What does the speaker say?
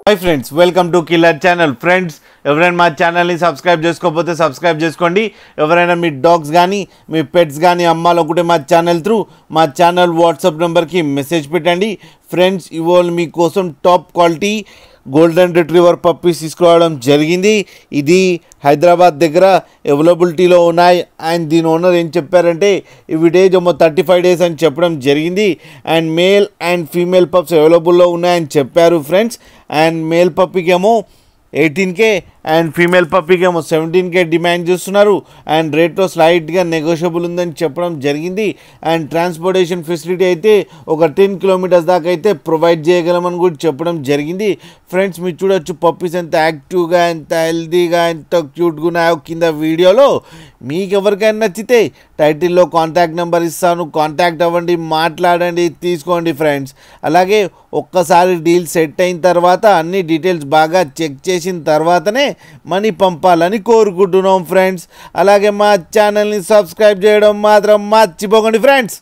Hi friends, welcome to killer channel. Friends, ఎవరైనా మా ఛానల్ని సబ్స్క్రైబ్ చేసుకోకపోతే సబ్స్క్రైబ్ చేసుకోండి. ఎవరైనా మీ డాగ్స్ కానీ మీ పెట్స్ కానీ అమ్మాలనుకుంటే మా ఛానల్ త్రూ మా ఛానల్ వాట్సాప్ నెంబర్కి మెసేజ్ పెట్టండి. ఫ్రెండ్స్, ఇవాళ మీకోసం top quality golden retriever puppies తీసుకురావడం జరిగింది. ఇది హైదరాబాద్ దగ్గర అవైలబిలిటీలో ఉన్నాయి. అండ్ దీని ఓనర్ ఏం చెప్పారంటే ఇవి డేజ్ ఏమో 35 days అని చెప్పడం జరిగింది. And male and female pups అవైలబుల్లో ఉన్నాయని చెప్పారు ఫ్రెండ్స్. అండ్ మేల్ పప్పీకి ఏమో 18K అండ్ ఫీమేల్ పప్పీకి ఏమో 17K డిమాండ్ చేస్తున్నారు. అండ్ రేట్లో స్లైట్గా నెగోషియబుల్ ఉందని చెప్పడం జరిగింది. అండ్ ట్రాన్స్పోర్టేషన్ ఫెసిలిటీ అయితే ఒక 10 kilometers దాకా అయితే ప్రొవైడ్ చేయగలమని కూడా చెప్పడం జరిగింది. ఫ్రెండ్స్, మీరు చూడొచ్చు పప్పీస్ ఎంత యాక్టివ్గా, ఎంత హెల్తీగా, ఎంత క్యూట్గా ఉన్నాయో కింద వీడియోలో. మీకు ఎవరికైనా నచ్చితే టైటిల్లో కాంటాక్ట్ నెంబర్ ఇస్తాను, కాంటాక్ట్ అవ్వండి, మాట్లాడండి, తీసుకోండి ఫ్రెండ్స్. అలాగే ఒక్కసారి డీల్ సెట్ అయిన తర్వాత అన్ని డీటెయిల్స్ బాగా చెక్ చేసిన తర్వాతనే మనీ పంపాలని కోరుకుంటున్నాం ఫ్రెండ్స్. అలాగే మా ఛానల్ని సబ్స్క్రైబ్ చేయడం మాత్రం మర్చిపోకండి ఫ్రెండ్స్.